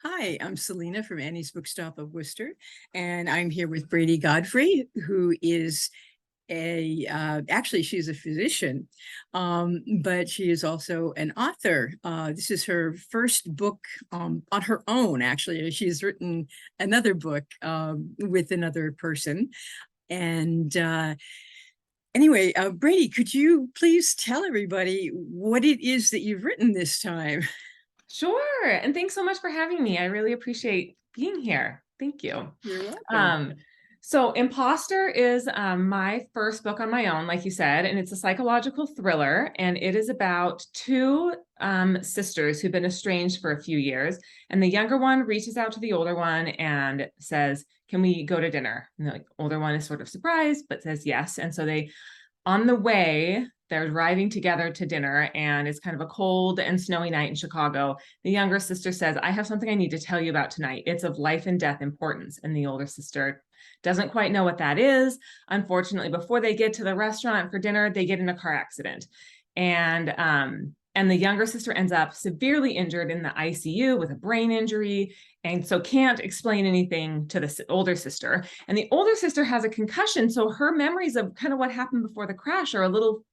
Hi, I'm Selena from Annie's Bookstop of Worcester, and I'm here with Bradeigh Godfrey, who is actually she's a physician, but she is also an author. This is her first book on her own, actually. She's written another book with another person. And anyway, Bradeigh, could you please tell everybody what it is that you've written this time? Sure. And thanks so much for having me. I really appreciate being here. Thank you. You're welcome. Um, so Imposter is my first book on my own, like you said, and it's a psychological thriller. And it is about two sisters who've been estranged for a few years. And the younger one reaches out to the older one and says, "Can we go to dinner?" And the older one is sort of surprised, but says yes. And so on the way, they're driving together to dinner, and it's kind of a cold and snowy night in Chicago. The younger sister says, "I have something I need to tell you about tonight. It's of life and death importance." And the older sister doesn't quite know what that is. Unfortunately, before they get to the restaurant for dinner, they get in a car accident. And the younger sister ends up severely injured in the ICU with a brain injury, and so can't explain anything to the older sister. And the older sister has a concussion, so her memories of kind of what happened before the crash are a little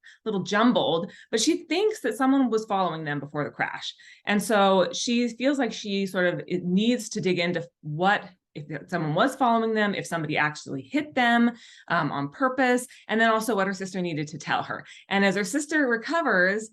jumbled, but she thinks that someone was following them before the crash. And so she feels like she sort of needs to dig into what, if someone was following them, if somebody actually hit them on purpose, and then also what her sister needed to tell her. And as her sister recovers,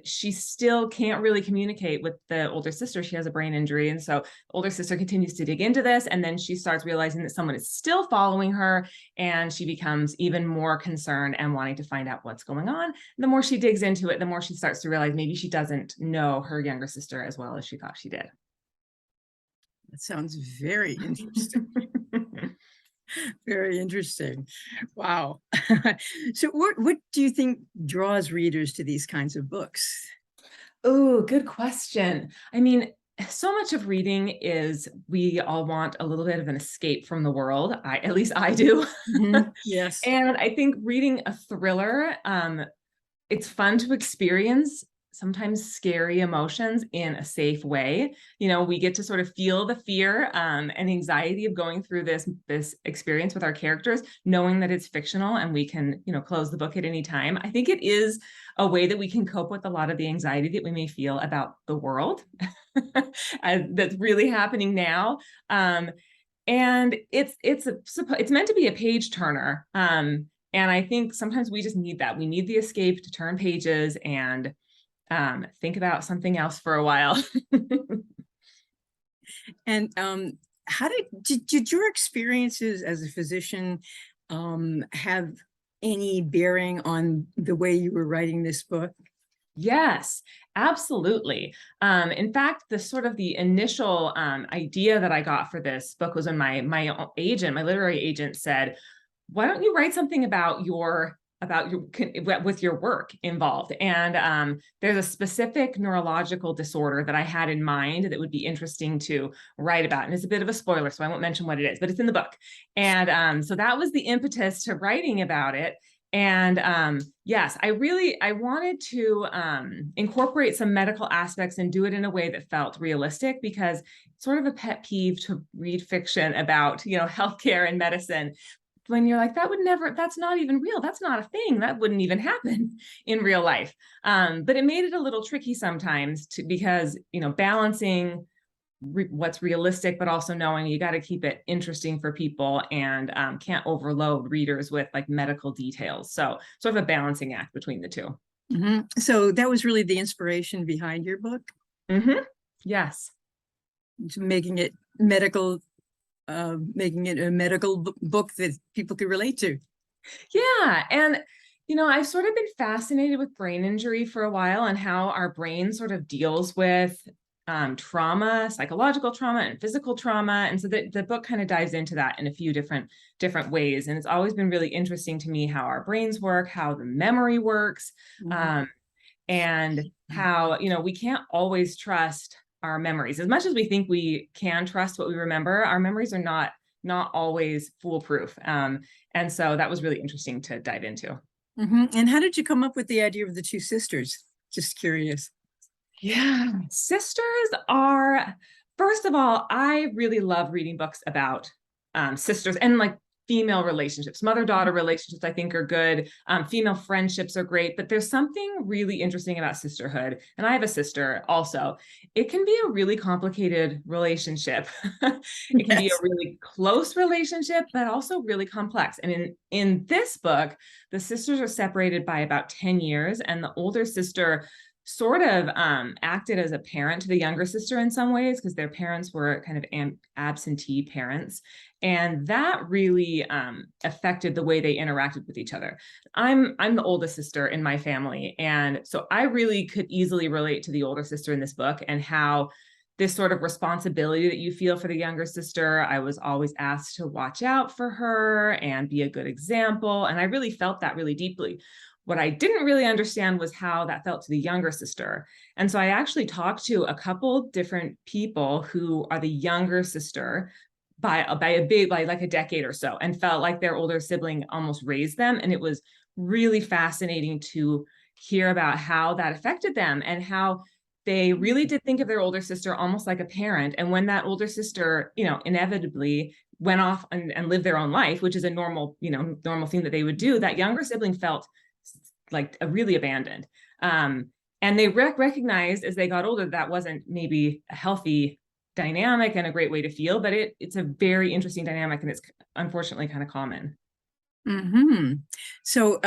she still can't really communicate with the older sister. She has a brain injury. And so the older sister continues to dig into this. And then she starts realizing that someone is still following her. And she becomes even more concerned and wanting to find out what's going on. The more she digs into it, the more she starts to realize maybe she doesn't know her younger sister as well as she thought she did. That sounds very interesting. Very interesting. Wow. So what do you think draws readers to these kinds of books? Oh, good question. I mean, so much of reading is we all want a little bit of an escape from the world. At least I do. Yes. And I think reading a thriller, it's fun to experience sometimes scary emotions in a safe way. You know, we get to sort of feel the fear and anxiety of going through this experience with our characters, knowing that it's fictional and we can, close the book at any time. I think it is a way that we can cope with a lot of the anxiety that we may feel about the world that's really happening now. And it's meant to be a page turner. And I think sometimes we just need that. We need the escape to turn pages and think about something else for a while. And how did your experiences as a physician have any bearing on the way you were writing this book? Yes, absolutely. In fact, the initial idea that I got for this book was when my literary agent said, "Why don't you write something about your with your work involved?" And there's a specific neurological disorder that I had in mind that would be interesting to write about. And it's a bit of a spoiler, so I won't mention what it is, but it's in the book. And so that was the impetus to writing about it. And yes, I wanted to incorporate some medical aspects and do it in a way that felt realistic, because it's sort of a pet peeve to read fiction about, healthcare and medicine when you're like, that's not even real. That's not a thing. That wouldn't even happen in real life. But it made it a little tricky sometimes because, balancing what's realistic, but also knowing you got to keep it interesting for people and can't overload readers with like medical details. So sort of a balancing act between the 2. So that was really the inspiration behind your book, Yes. making it medical, making it a medical book that people could relate to. Yeah. And, I've sort of been fascinated with brain injury for a while and how our brain sort of deals with trauma, psychological trauma and physical trauma. And so the book kind of dives into that in a few different ways. And it's always been really interesting to me how our brains work, how the memory works, and how, we can't always trust our memories. As much as we think we can trust what we remember, our memories are not always foolproof. And so that was really interesting to dive into. And how did you come up with the idea of the two sisters? Just curious. Yeah, sisters are, first of all, I really love reading books about sisters and like female relationships. Mother-daughter relationships, I think, are good. Female friendships are great, but there's something really interesting about sisterhood. And I have a sister also. It can be a really complicated relationship. It can be a Yes. really close relationship, but also really complex. And in this book, the sisters are separated by about 10 years, and the older sister sort of acted as a parent to the younger sister in some ways, because their parents were kind of absentee parents. And that really affected the way they interacted with each other. I'm the oldest sister in my family. And so I really could easily relate to the older sister in this book, and how this sort of responsibility that you feel for the younger sister. I was always asked to watch out for her and be a good example. And I really felt that really deeply. What I didn't really understand was how that felt to the younger sister. And so I actually talked to a couple different people who are the younger sister by like a decade or so, and felt like their older sibling almost raised them. And it was really fascinating to hear about how that affected them, and how they really did think of their older sister almost like a parent. And when that older sister, inevitably went off and lived their own life, which is a normal thing that they would do, that younger sibling felt like really abandoned. And they recognized as they got older that wasn't maybe a healthy dynamic and a great way to feel, but it's a very interesting dynamic, and it's unfortunately kind of common. So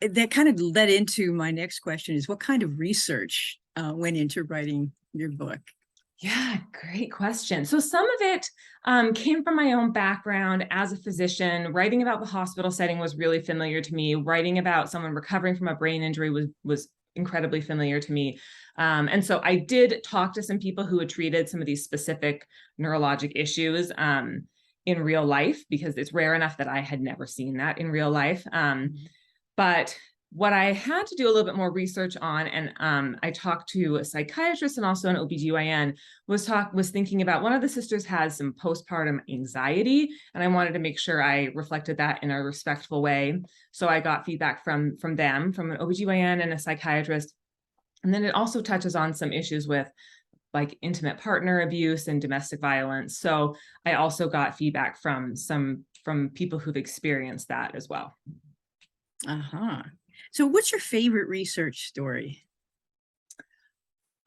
that kind of led into my next question, is what kind of research went into writing your book? Yeah, great question. So some of it came from my own background as a physician. Writing about the hospital setting was really familiar to me. Writing about someone recovering from a brain injury was incredibly familiar to me. And so I did talk to some people who had treated some of these specific neurologic issues in real life, because it's rare enough that I had never seen that in real life. But what I had to do a little bit more research on, and I talked to a psychiatrist and also an OBGYN, was thinking about, one of the sisters has some postpartum anxiety, and I wanted to make sure I reflected that in a respectful way. So I got feedback from them, from an OBGYN and a psychiatrist. And then it also touches on some issues with like intimate partner abuse and domestic violence. So I also got feedback from people who've experienced that as well. So what's your favorite research story?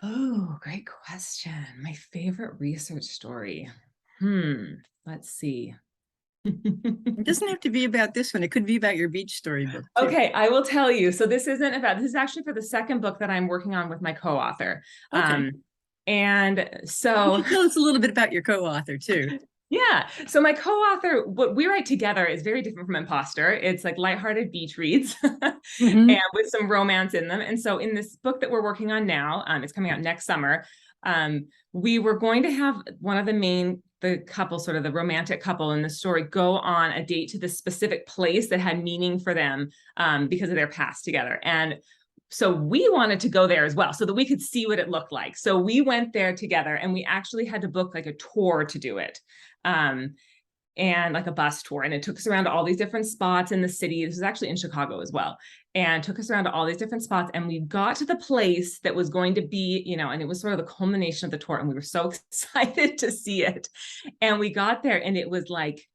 Oh, great question. My favorite research story. Let's see. It doesn't have to be about this one. It could be about your beach story book too. Okay, I will tell you. So this is actually for the second book that I'm working on with my co-author. Okay. And so tell us a little bit about your co-author too. Yeah. So my co-author, what we write together is very different from Imposter. It's like lighthearted beach reads and with some romance in them. And so in this book that we're working on now, it's coming out next summer. We were going to have one of the couple, sort of the romantic couple in the story, go on a date to this specific place that had meaning for them because of their past together. And so we wanted to go there as well, so that we could see what it looked like. So we went there together, and we actually had to book like a tour to do it. And like a bus tour, and it took us around to all these different spots in the city. This is actually in Chicago as well, and took us around to all these different spots. And we got to the place that was going to be, and it was sort of the culmination of the tour, and we were so excited to see it. And we got there, and it was like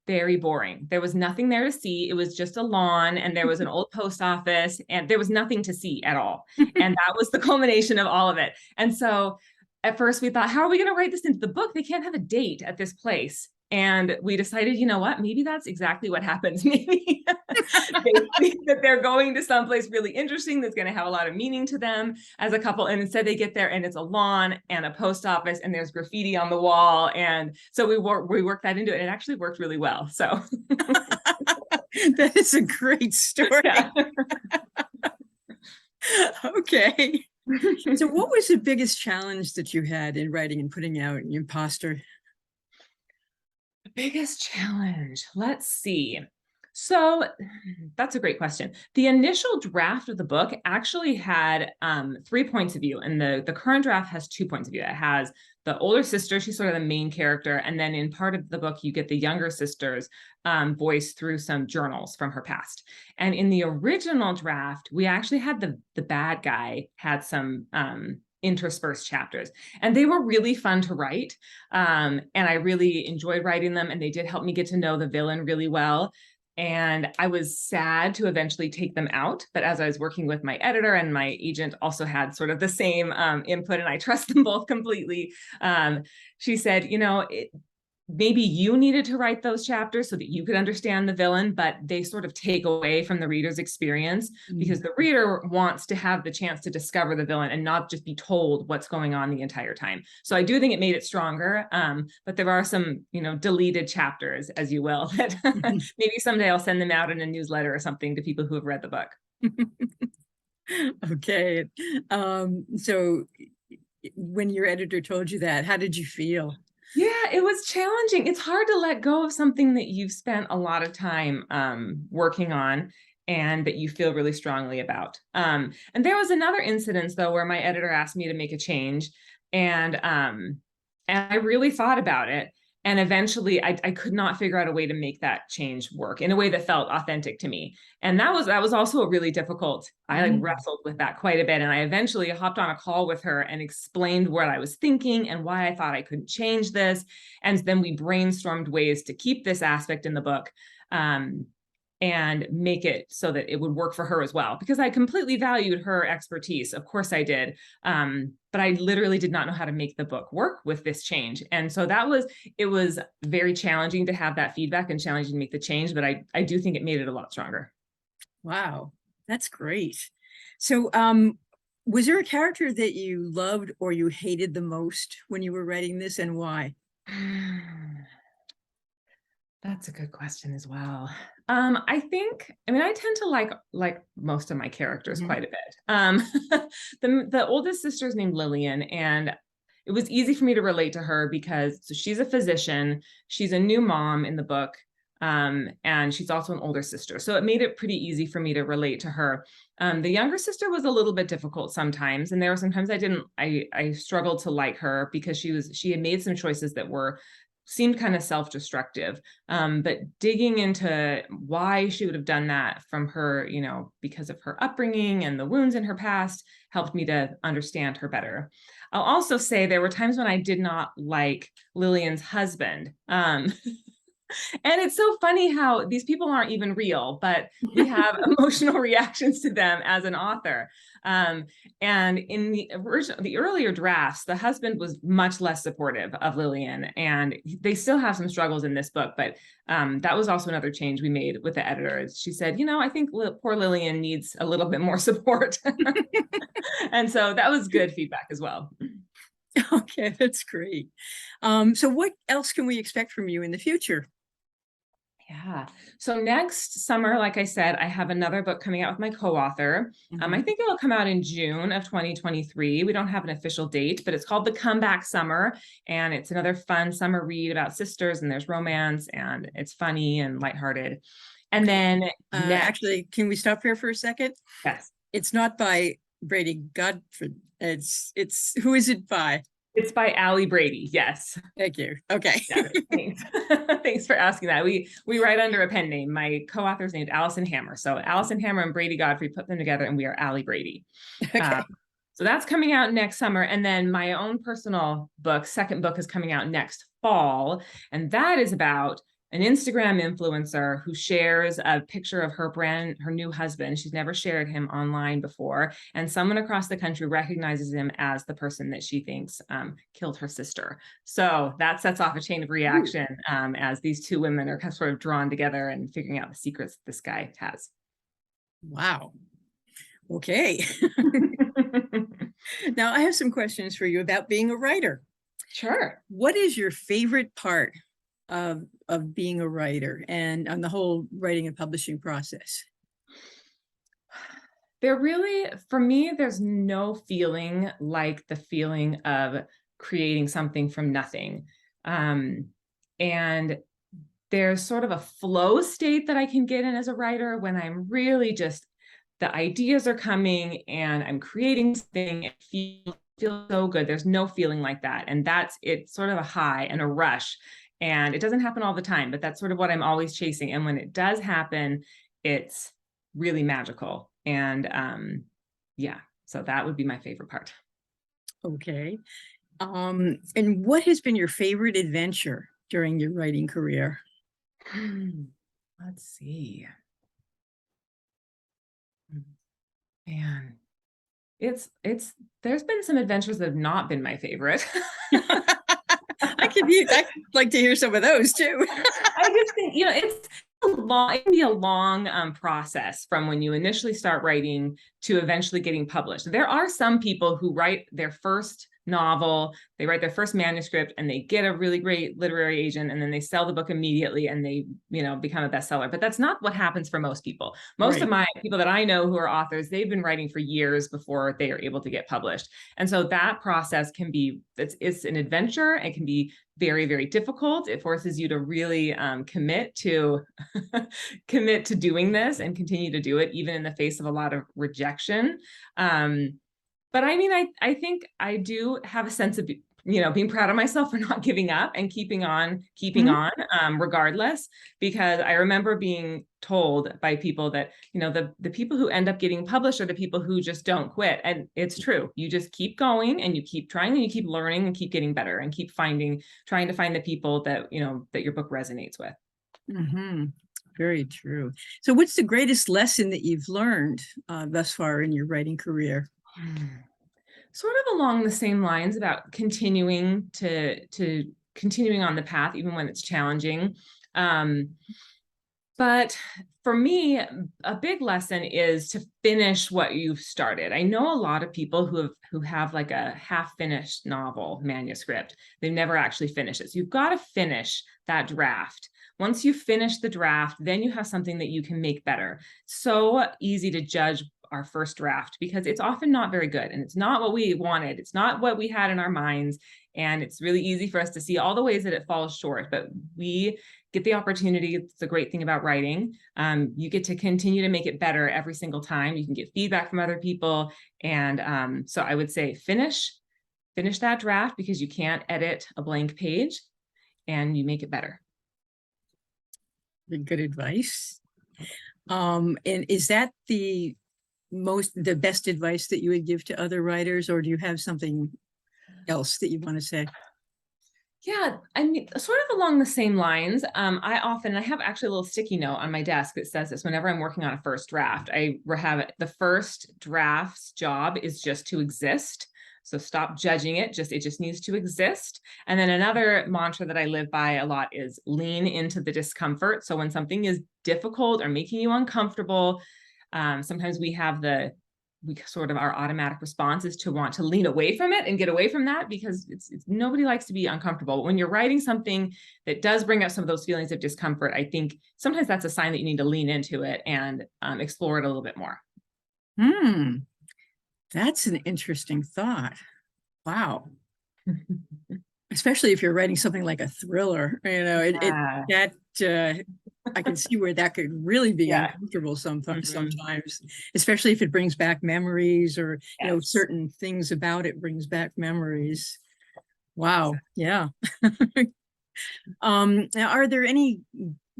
very boring. There was nothing there to see. It was just a lawn, and there was an old post office, and there was nothing to see at all. And that was the culmination of all of it. And so at first we thought, how are we going to write this into the book? They can't have a date at this place. And we decided, you know what, maybe that's exactly what happens. Maybe they think that they're going to someplace really interesting that's going to have a lot of meaning to them as a couple. And instead they get there, and it's a lawn and a post office, and there's graffiti on the wall. And so we worked that into it, and it actually worked really well. So that is a great story. Yeah. Okay. So what was the biggest challenge that you had in writing and putting out Imposter? The biggest challenge, let's see. So that's a great question. The initial draft of the book actually had 3 points of view, and the current draft has 2 points of view. It has the older sister, she's sort of the main character, and then in part of the book, you get the younger sister's voice through some journals from her past. And in the original draft, we actually had the bad guy had some interspersed chapters. And they were really fun to write. And I really enjoyed writing them, and they did help me get to know the villain really well. And I was sad to eventually take them out. But as I was working with my editor, and my agent also had sort of the same input, and I trust them both completely, she said, maybe you needed to write those chapters so that you could understand the villain, but they sort of take away from the reader's experience, because the reader wants to have the chance to discover the villain and not just be told what's going on the entire time. So I do think it made it stronger, but there are some, deleted chapters, as you will, that maybe someday I'll send them out in a newsletter or something to people who have read the book. Okay. So when your editor told you that, how did you feel? Yeah, it was challenging. It's hard to let go of something that you've spent a lot of time working on and that you feel really strongly about. And there was another incident, though, where my editor asked me to make a change, and I really thought about it. And eventually I could not figure out a way to make that change work in a way that felt authentic to me. And that was also a really difficult, I wrestled with that quite a bit. And I eventually hopped on a call with her and explained what I was thinking and why I thought I couldn't change this. And then we brainstormed ways to keep this aspect in the book, and make it so that it would work for her as well, because I completely valued her expertise. Of course I did. But I literally did not know how to make the book work with this change. And so it was very challenging to have that feedback and challenging to make the change, but I do think it made it a lot stronger. Wow, that's great. So was there a character that you loved or you hated the most when you were writing this, and why? That's a good question as well. I tend to like most of my characters quite a bit. The oldest sister is named Lillian, and it was easy for me to relate to her because she's a physician, she's a new mom in the book, and she's also an older sister. So it made it pretty easy for me to relate to her. The younger sister was a little bit difficult sometimes, and there were sometimes I struggled to like her because she had made some choices that seemed kind of self-destructive, but digging into why she would have done that from her, because of her upbringing and the wounds in her past, helped me to understand her better. I'll also say there were times when I did not like Lillian's husband. And it's so funny how these people aren't even real, but we have emotional reactions to them as an author. And in the earlier drafts, the husband was much less supportive of Lillian, and they still have some struggles in this book. But that was also another change we made with the editor. She said, I think poor Lillian needs a little bit more support. And so that was good feedback as well. Okay, that's great. So what else can we expect from you in the future? Yeah. So next summer, like I said, I have another book coming out with my co-author. I think it'll come out in June of 2023. We don't have an official date, but it's called The Comeback Summer. And it's another fun summer read about sisters, and there's romance, and it's funny and lighthearted. And then actually, can we stop here for a second? Yes. It's not by Bradeigh Godfrey. Who is it by? It's by Ali Bradeigh. Yes. Thank you. Okay. Yeah, thanks. Thanks for asking that. We write under a pen name. My co-author is named Allison Hammer. So Allison Hammer and Bradeigh Godfrey put them together, and we are Ali Bradeigh. Okay. So that's coming out next summer. And then my own personal book, second book, is coming out next fall. And that is about an Instagram influencer who shares a picture of her new husband. She's never shared him online before. And someone across the country recognizes him as the person that she thinks killed her sister. So that sets off a chain of reaction as these two women are kind of sort of drawn together and figuring out the secrets this guy has. Wow. Okay. Now I have some questions for you about being a writer. Sure. What is your favorite part of being a writer and on the whole writing and publishing process? For me, there's no feeling like the feeling of creating something from nothing. And there's sort of a flow state that I can get in as a writer when I'm really just, the ideas are coming and I'm creating something. It feels so good. There's no feeling like that. And it's sort of a high and a rush. And it doesn't happen all the time, but that's sort of what I'm always chasing. And when it does happen, it's really magical. And so that would be my favorite part. Okay. And what has been your favorite adventure during your writing career? Let's see. Man, there's been some adventures that have not been my favorite. I'd like to hear some of those too. I just think, it can be a long process from when you initially start writing to eventually getting published. There are some people who write their first novel, they write their first manuscript, and they get a really great literary agent, and then they sell the book immediately, and they, become a bestseller. But that's not what happens for most people. Most of Right. my people that I know who are authors, they've been writing for years before they are able to get published. And so that process can be, it's an adventure. It can be very, very difficult. It forces you to really commit to commit to doing this and continue to do it, even in the face of a lot of rejection. But I mean, I think I do have a sense of, being proud of myself for not giving up and keeping on, regardless, because I remember being told by people that, the people who end up getting published are the people who just don't quit. And it's true. You just keep going and you keep trying and you keep learning and keep getting better and keep trying to find the people that, that your book resonates with. Mm-hmm. Very true. So what's the greatest lesson that you've learned thus far in your writing career? Sort of along the same lines about continuing on the path, even when it's challenging. But for me, a big lesson is to finish what you've started. I know a lot of people who have like a half-finished novel manuscript. They've never actually finished it. So you've got to finish that draft. Once you finish the draft, then you have something that you can make better. So easy to judge our first draft because it's often not very good and it's not what we wanted. It's not what we had in our minds. And it's really easy for us to see all the ways that it falls short, but we get the opportunity. It's the great thing about writing. You get to continue to make it better every single time. You can get feedback from other people. And so I would say finish that draft because you can't edit a blank page and you make it better. Good advice. And is that the best advice that you would give to other writers, or do you have something else that you want to say? Yeah, I mean, sort of along the same lines. I have actually a little sticky note on my desk that says this whenever I'm working on a first draft. I have it. The first draft's job is just to exist. So stop judging it. It just needs to exist. And then another mantra that I live by a lot is lean into the discomfort. So when something is difficult or making you uncomfortable, sometimes our automatic response is to want to lean away from it and get away from that because nobody likes to be uncomfortable. When you're writing something that does bring up some of those feelings of discomfort, I think sometimes that's a sign that you need to lean into it and explore it a little bit more. That's an interesting thought. Wow. Especially if you're writing something like a thriller, I can see where that could really be uncomfortable sometimes, especially if it brings back memories or, certain things about it brings back memories. Wow. Yeah. Now, are there any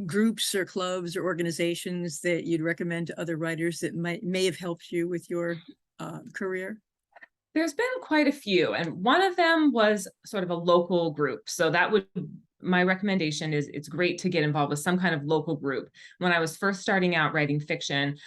groups or clubs or organizations that you'd recommend to other writers that may have helped you with your career? There's been quite a few, and one of them was sort of a local group. So my recommendation is it's great to get involved with some kind of local group. When I was first starting out writing fiction,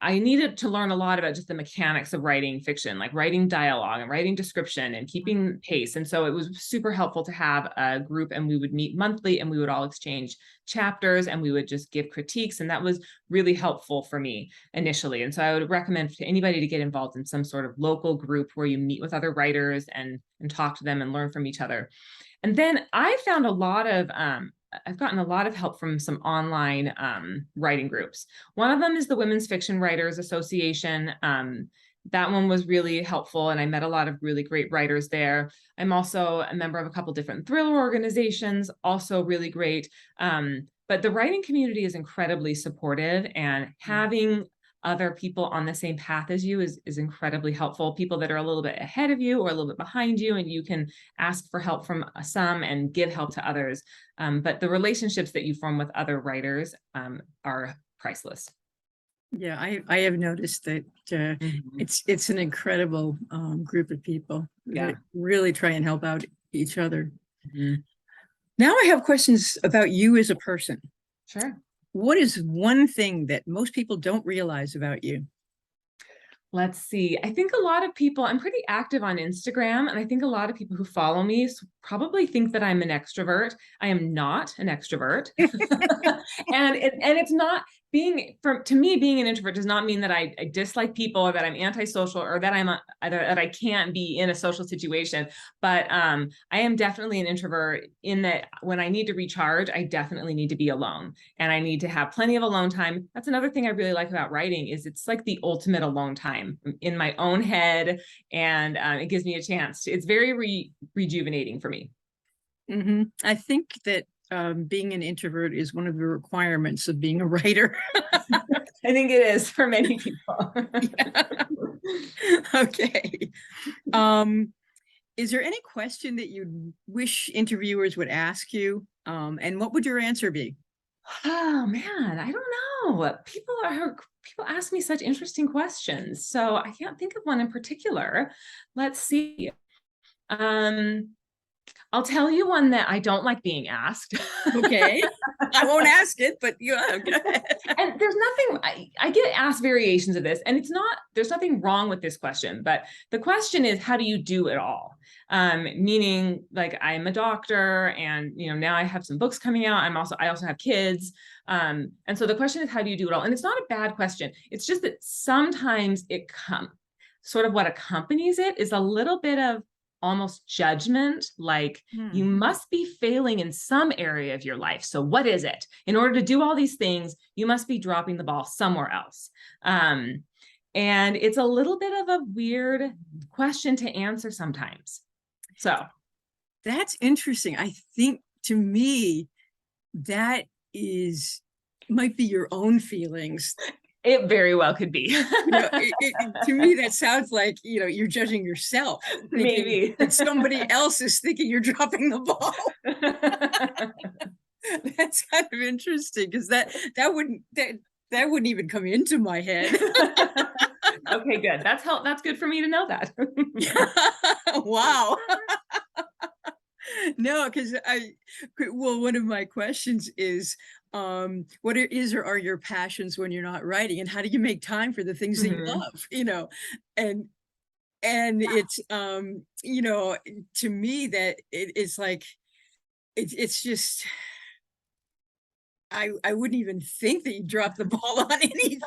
I needed to learn a lot about just the mechanics of writing fiction, like writing dialogue and writing description and keeping pace. And so it was super helpful to have a group, and we would meet monthly and we would all exchange chapters and we would just give critiques. And that was really helpful for me initially. And so I would recommend to anybody to get involved in some sort of local group where you meet with other writers and talk to them and learn from each other. And then I found I've gotten a lot of help from some online writing groups. One of them is the Women's Fiction Writers Association. That one was really helpful, and I met a lot of really great writers there. I'm also a member of a couple different thriller organizations, also really great. But the writing community is incredibly supportive, and having other people on the same path as you is incredibly helpful. People that are a little bit ahead of you or a little bit behind you, and you can ask for help from some and give help to others. But the relationships that you form with other writers are priceless. Yeah, I have noticed that Mhm. it's an incredible group of people that Yeah. really try and help out each other. Mhm. Now I have questions about you as a person. Sure. What is one thing that most people don't realize about you? Let's see. I think a lot of people, I'm pretty active on Instagram, and I think a lot of people who follow me probably think that I'm an extrovert. I am not an extrovert. And it's not being to me, being an introvert does not mean that I dislike people or that I'm antisocial or that that I can't be in a social situation. But I am definitely an introvert in that when I need to recharge, I definitely need to be alone and I need to have plenty of alone time. That's another thing I really like about writing is it's like the ultimate alone time in my own head, and it gives me a chance to, it's very rejuvenating for me. I think that being an introvert is one of the requirements of being a writer. I think it is for many people. Okay. Um, is there any question that you wish interviewers would ask you? And what would your answer be? Oh man, I don't know. People ask me such interesting questions, so I can't think of one in particular. Let's see. Um, I'll tell you one that I don't like being asked. Okay. I won't ask it, but yeah, go ahead. And there's nothing, I get asked variations of this, and there's nothing wrong with this question, but the question is, how do you do it all? Meaning like I'm a doctor and, now I have some books coming out. I also have kids. And so the question is, how do you do it all? And it's not a bad question. It's just that sometimes sort of what accompanies it is a little bit of almost judgment, like you Hmm. must be failing in some area of your life. So what is it? In order to do all these things, you must be dropping the ball somewhere else. And it's a little bit of a weird question to answer sometimes. So That's interesting. I think to me, that is might be your own feelings. it very well could be. To me, that sounds like, you're judging yourself, thinking Maybe. that somebody else is thinking you're dropping the ball. That's kind of interesting because that wouldn't even come into my head. Okay, good. That's good for me to know that. Wow. No, because one of my questions is, what is or are your passions when you're not writing, and how do you make time for the things that you Mhm. love? And it's to me that it's like it's just I wouldn't even think that you drop the ball on anything.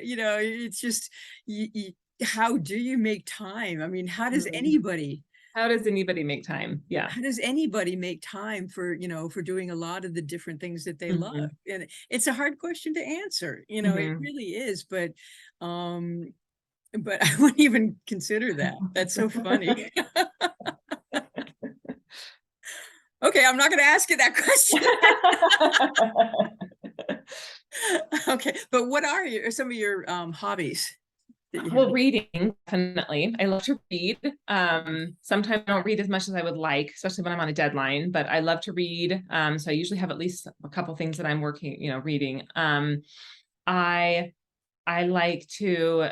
you know it's just how do you make time? I mean, Mhm. How does anybody make time? Yeah. how does anybody make time for for doing a lot of the different things that they love? Mhm. And it's a hard question to answer, it Mhm. really is, um but I wouldn't even consider that. That's so funny. Okay, I'm not going to ask you that question. Okay, but what are some of your hobbies that you Well, have? reading, definitely. I love to read. Sometimes I don't read as much as I would like, especially when I'm on a deadline, but I love to read. So I usually have at least a couple things that I'm working, reading. I I like to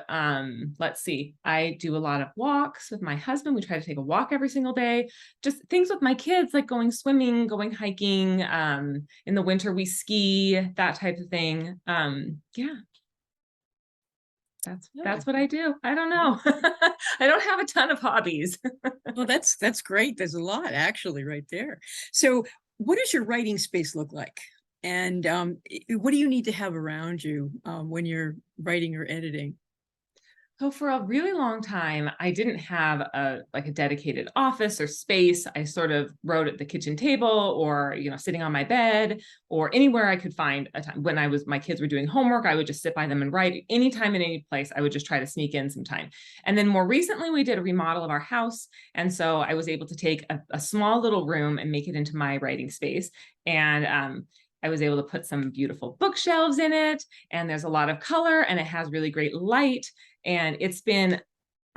let's see, I do a lot of walks with my husband. We try to take a walk every single day. Just things with my kids, like going swimming, going hiking. In the winter we ski, that type of thing. Yeah, Yeah. that's what I do. I don't know. I don't have a ton of hobbies. Well, that's great. There's a lot actually right there. So, what does your writing space look like? And what do you need to have around you when you're writing or editing? So for a really long time, I didn't have a dedicated office or space. I sort of wrote at the kitchen table or, sitting on my bed or anywhere I could find a time. When my kids were doing homework, I would just sit by them and write. Anytime in any place, I would just try to sneak in some time. And then more recently, we did a remodel of our house. And so I was able to take a small little room and make it into my writing space. And I was able to put some beautiful bookshelves in it, and there's a lot of color and it has really great light, and it's been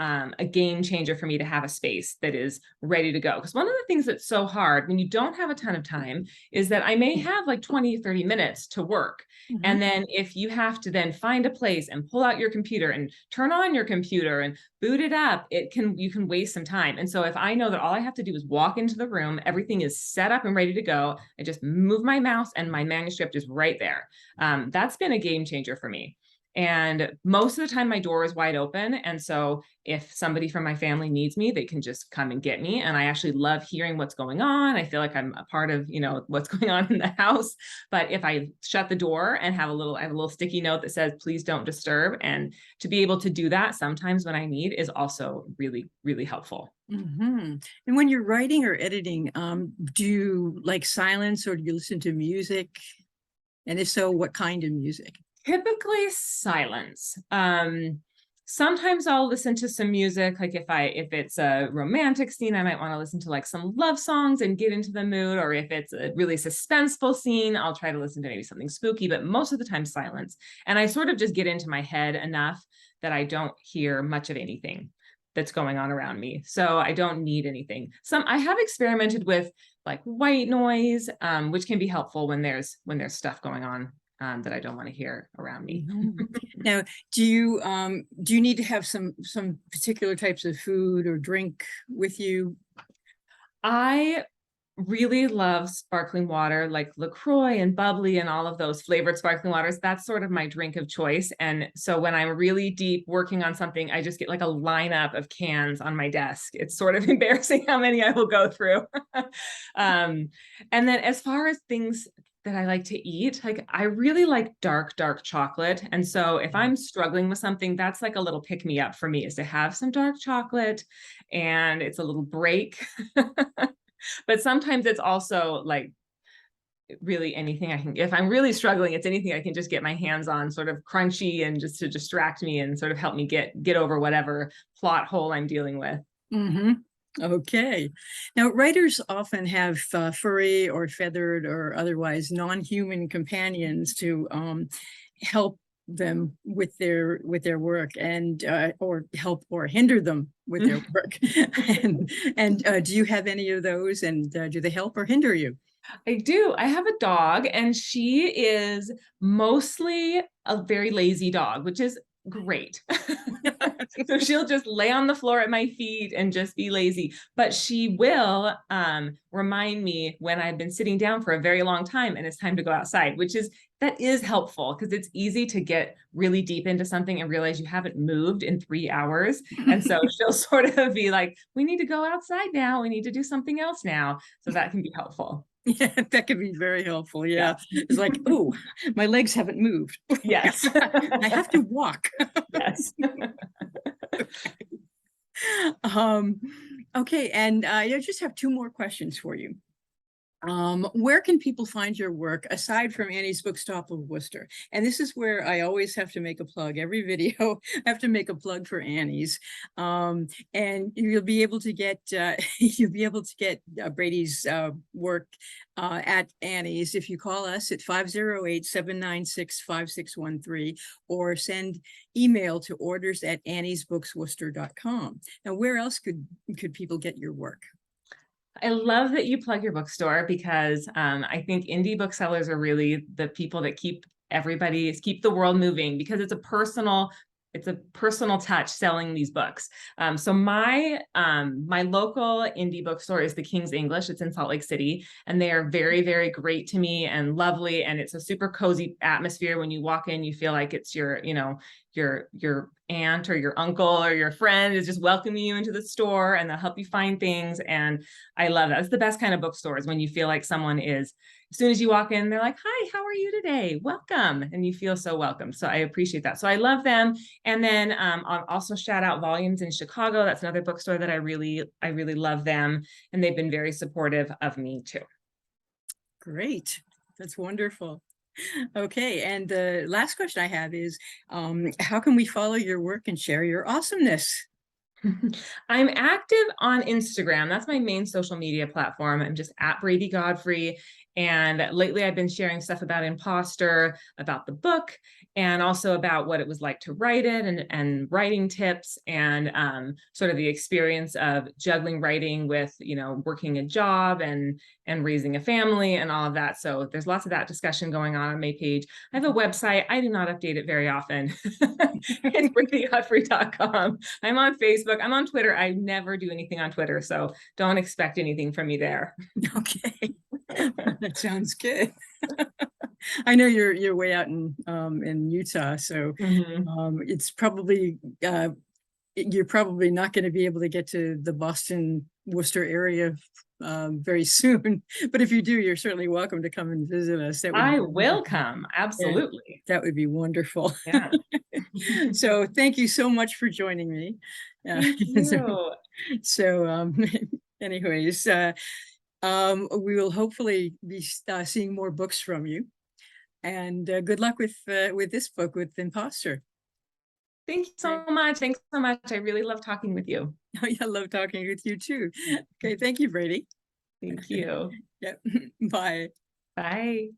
a game changer for me to have a space that is ready to go. Because one of the things that's so hard when you don't have a ton of time is that I may have like 20, 30 minutes to work. And then if you have to then find a place and pull out your computer and turn on your computer and boot it up, you can waste some time. And so if I know that all I have to do is walk into the room, everything is set up and ready to go, I just move my mouse and my manuscript is right there. That's been a game changer for me. And most of the time my door is wide open. And so if somebody from my family needs me, they can just come and get me. And I actually love hearing what's going on. I feel like I'm a part of, what's going on in the house. But if I shut the door and I have a little sticky note that says, please don't disturb. And to be able to do that sometimes when I need is also really, really helpful. And when you're writing or editing, do you like silence or do you listen to music? And if so, what kind of music? Typically silence. Sometimes I'll listen to some music, like if it's a romantic scene, I might want to listen to like some love songs and get into the mood. Or if it's a really suspenseful scene, I'll try to listen to maybe something spooky, but most of the time silence. And I sort of just get into my head enough that I don't hear much of anything that's going on around me. So I don't need anything. I have experimented with like white noise, which can be helpful when there's stuff going on that I don't want to hear around me. Now, do you need to have some particular types of food or drink with you? I really love sparkling water, like LaCroix and bubbly and all of those flavored sparkling waters. That's sort of my drink of choice. And so when I'm really deep working on something, I just get like a lineup of cans on my desk. It's sort of embarrassing how many I will go through. And then as far as things that I like to eat, like I really like dark chocolate. And so if I'm struggling with something, that's like a little pick me up for me, is to have some dark chocolate, and it's a little break. But sometimes it's also like really anything I can, if I'm really struggling, it's anything I can just get my hands on, sort of crunchy and just to distract me and sort of help me get over whatever plot hole I'm dealing with. Okay. Now, writers often have furry or feathered or otherwise non-human companions to help them with their work, and or help or hinder them with their work. and do you have any of those? And do they help or hinder you? I do. I have a dog, and she is mostly a very lazy dog, which is great. So she'll just lay on the floor at my feet and just be lazy, but she will remind me when I've been sitting down for a very long time and it's time to go outside, that is helpful, because it's easy to get really deep into something and realize you haven't moved in 3 hours. And so she'll sort of be like, we need to go outside now. We need to do something else now. So that can be helpful. Yeah, that could be very helpful. Yeah. It's like, oh, my legs haven't moved. Yes. I have to walk. Yes. Okay. And I just have 2 more questions for you. Where can people find your work aside from Annie's Bookstop of Worcester? And this is where I always have to make a plug. Every video, I have to make a plug for Annie's. And you'll be able to get Bradeigh's work at Annie's if you call us at 508-796-5613 or send email to orders@anniesbooksworcester.com. Now, where else could people get your work? I love that you plug your bookstore, because I think indie booksellers are really the people that keep the world moving, because it's a personal touch selling these books. So my local indie bookstore is the King's English. It's in Salt Lake City, and they are very, very great to me and lovely. And it's a super cozy atmosphere. When you walk in, you feel like it's your aunt or your uncle or your friend is just welcoming you into the store, and they'll help you find things. And I love that. It's the best kind of bookstores, when you feel like someone is, as soon as you walk in, they're like, hi, how are you today? Welcome. And you feel so welcome. So I appreciate that. So I love them. And then I'll also shout out Volumes in Chicago. That's another bookstore that I really love them. And they've been very supportive of me too. Great. That's wonderful. Okay. And the last question I have is, how can we follow your work and share your awesomeness? I'm active on Instagram. That's my main social media platform. I'm just at Bradeigh Godfrey. And lately I've been sharing stuff about Imposter, about the book, and also about what it was like to write it, and writing tips, and sort of the experience of juggling writing with, working a job and raising a family and all of that. So there's lots of that discussion going on my page. I have a website. I do not update it very often. It's BradeighGodfrey.com. I'm on Facebook. I'm on Twitter. I never do anything on Twitter, so don't expect anything from me there. Okay, that sounds good. I know you're way out in Utah, so it's probably you're probably not going to be able to get to the Boston, Worcester area very soon. But if you do, you're certainly welcome to come and visit us. That would I will come. Absolutely. That would be wonderful. Yeah. So thank you so much for joining me. Thank you. So anyways, we will hopefully be seeing more books from you. And good luck with this book, with Imposter. Thank you so much. Thanks so much. I really love talking with you. Oh, yeah, I love talking with you too. Okay, thank you, Bradeigh. Thank you. Yep. Bye. Bye.